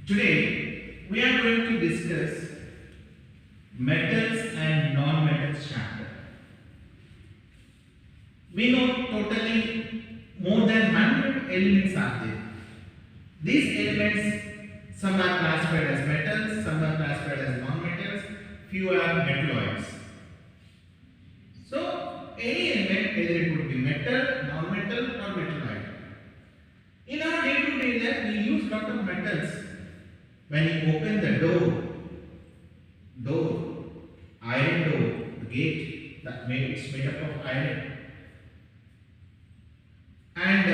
Today we are going to discuss metals and non-metals chapter. We know totally more than 100 elements are there. These elements, some are classified as metals, some are classified as non-metals, few are metalloids. So any element, either it would be metal, non-metal or metalloid. In our day-to-day life, we use lot of metals. When you open the iron door, the gate, it's made up of iron. And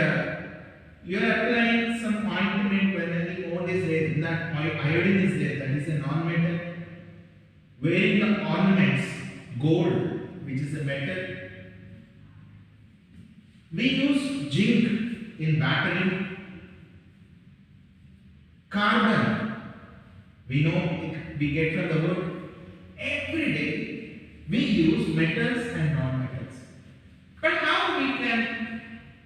you are applying some ointment when any oil is there, in that iodine is there, that is a non-metal. Wearing the ornaments, gold, which is a metal. We use zinc in battery. Carbon, we know we get from the wood. Every day we use metals and non-metals. But how we can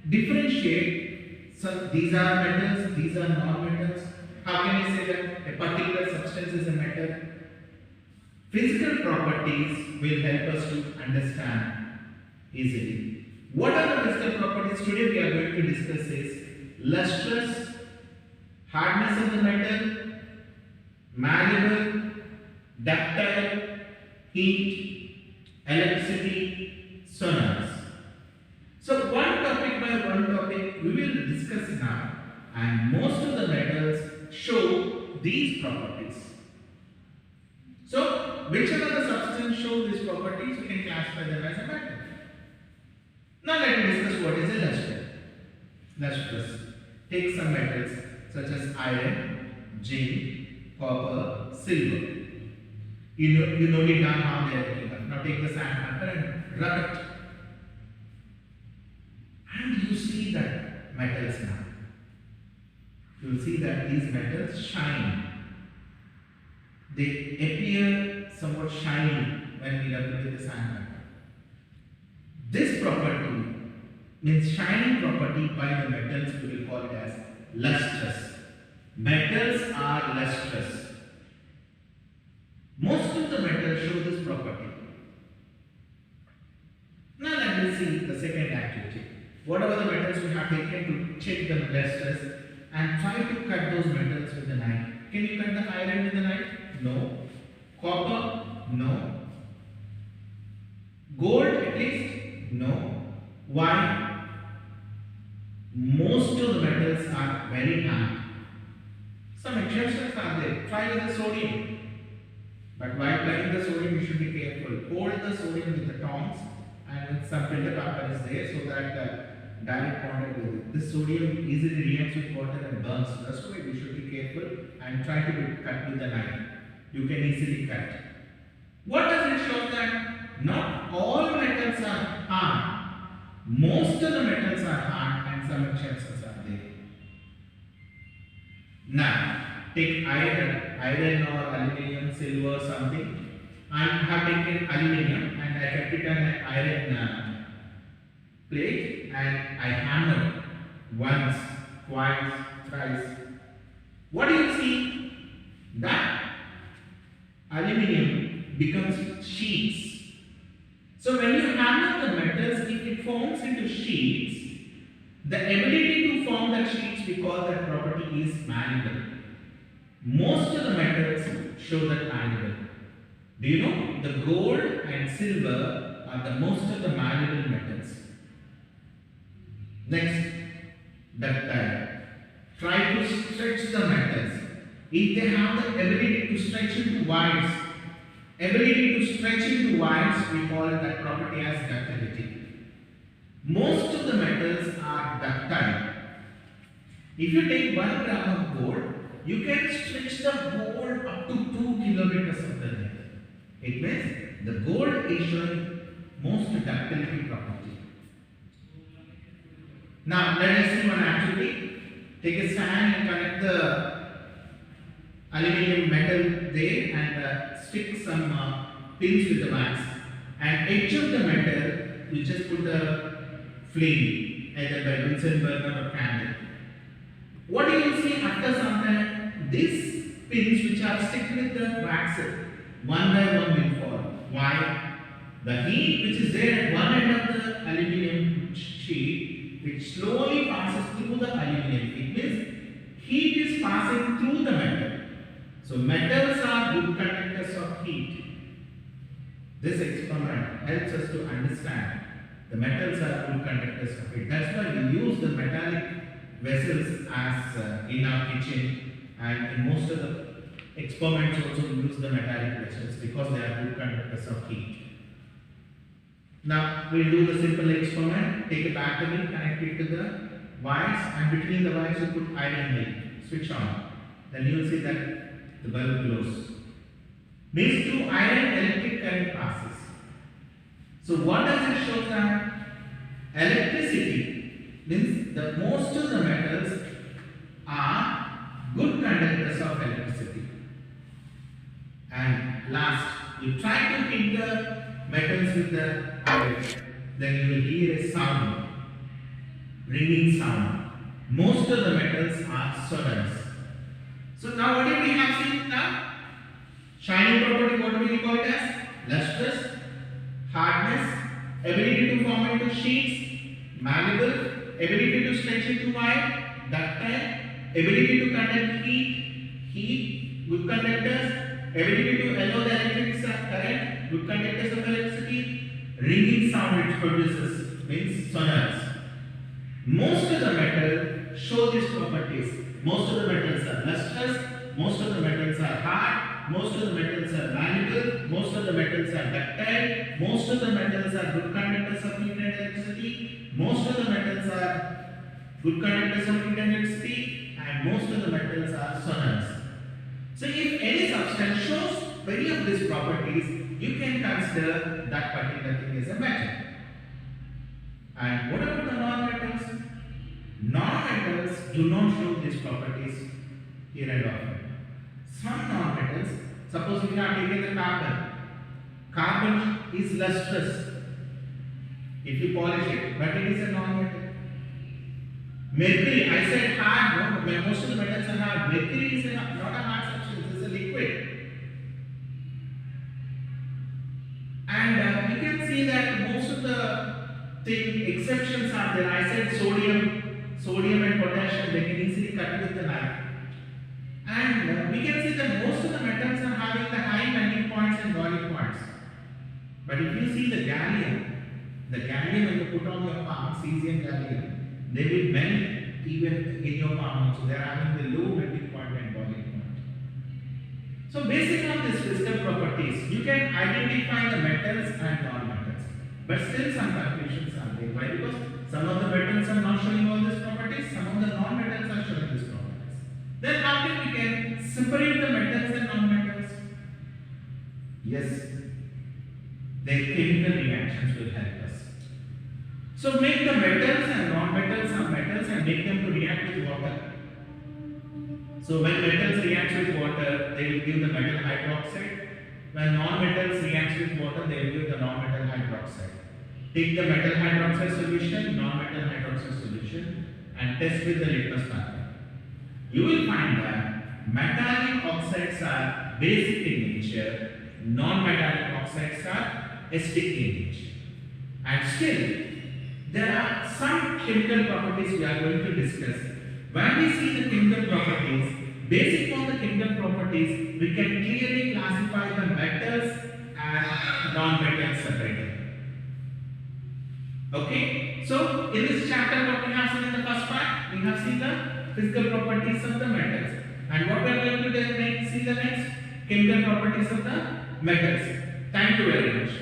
differentiate? So these are metals, these are non-metals. How can I say that a particular substance is a metal? Physical properties will help us to understand easily. What are the physical properties? Today we are going to discuss is lustrous, hardness of the metal, malleable, ductile, heat, electricity, sonorous. So one topic by one topic we will discuss now, and most of the metals show these properties. So whichever the substance show these properties, you can classify them as a metal. Now let me discuss what is a lustrous. Lustrous. Take some metals such as iron, zinc, copper, silver. You know it now how they are taking up. Now take the sandpaper and rub it. And you see that metals now. You will see that these metals shine. They appear somewhat shiny when we rub it with the sandpaper. This property means shining property by the metals, we will call it as lustrous. Metals are lustrous. Most of the metals show this property. Now let us see the second activity. Whatever the metals we have taken to check the lustrous and try to cut those metals with the knife. Can you cut the iron with the knife? No. Copper? No. Gold at least? No. Why? Most of the metals are very hard. Some exceptions are there. Try with the sodium. But while applying the sodium, you should be careful. Hold the sodium with the tongs and with some filter paper is there so that direct contact with it. This sodium easily reacts with water and burns. That's why we should be careful and try to cut with the knife. You can easily cut. What does it show? That not all metals are hard. Most of the metals are hard and some exceptions are there. Now, take iron or aluminium, silver, something. I have taken aluminium and I kept it on an iron plate and I hammered once, twice, thrice. What do you see? That aluminium becomes sheets. So when you hammer the metals, if it forms into sheets, the ability to form that sheets, we call that property is malleable. Most of the metals show that malleable. Do you know? The gold and silver are the most of the malleable metals. Next, ductile. Try to stretch the metals. If they have the ability to stretch into wires, we call that property as ductility. Most of the metals are ductile. If you take 1 gram of gold, you can stretch the gold up to 2 kilometers of the length. It means the gold is showing most ductility property. Now let us see one activity. Take a stand and connect the aluminium metal there and stick some pins with the wax. And edge of the metal, you just put a flame, either by Bunsen burner or candle. What you will see after some time, this pins which are stick with the wax, one by one will fall. Why? The heat which is there at one end of the aluminium sheet, which slowly passes through the aluminium sheet, means heat is passing through the metal. So metals are good conductors of heat. This experiment helps us to understand the metals are good conductors of heat. That's why we use the metallic vessels as in our kitchen, and in most of the experiments also we use the metallic vessels because they are good conductors of heat. Now we'll do the simple experiment. Take a battery, connect it to the wires, and between the wires you put iron ring. Switch on. Then you will see that the bulb glows. Means through iron electric current passes. So what does it show that? Electricity means that most of the metals are good conductors of electricity. And last, you try to hit the metals with the iron, then you will hear a sound, ringing sound. Most of the metals are sonorous. So now what did we have seen now? Shining property, what do we call it as? Lustrous, hardness, ability to form into sheets, malleable, ability to stretch into wire, ductile, ability to conduct heat, good conductors, ability to allow the electric current, good conductors of electricity, ringing sound it produces, means sonorous. Most of the metal show these properties. Most of the metals are lustrous, most of the metals are hard, most of the metals are malleable, most of the metals are ductile, most of the metals are good conductors of heat and electricity, most of the metals are good conductors of heat and electricity, and most of the metals are sonorous. So if any substance shows any of these properties, you can consider that particular thing as a metal. And what about the non-metals? Non-metals do not show these properties here and often. Some non-metals, suppose we have taken the carbon. Carbon is lustrous if you polish it, but it is a non-metal. Mercury, I said hard, no, most of the metals are hard. Mercury is not a hard substance, it is a liquid. And we can see that most of the exceptions are there. I said sodium and potassium, they can easily cut with the knife. And we can see that most of the metals are having the high melting points and boiling points. But if you see the gallium when you put on your palm, cesium gallium, they will melt even in your palm also. They are having the low melting point and boiling point. So based on these physical properties, you can identify the metals and non-metals. But still some confusions are there. Why? Because some of the metals are not showing all these properties, some of the non-metals are showing these properties. Then how can we can separate the metals and non-metals? Yes, their chemical reactions will help us. So make the metals and non-metals some metals and make them to react with water. So when metals react with water, they will give the metal hydroxide. When non-metals react with water, they will give the non-metal hydroxide. Take the metal hydroxide solution, non-metal hydroxide solution, and test with the litmus paper. You will find that metallic oxides are basic in nature, non-metallic oxides are acidic in nature. And still, there are some chemical properties we are going to discuss. When we see the chemical properties, based on the chemical properties, we can clearly classify the metals and non-metals separately. Okay, so in this chapter, what we have seen in the first part, we have seen the physical properties of the metals. And what we are going to see the next chemical properties of the metals. Thank you very much.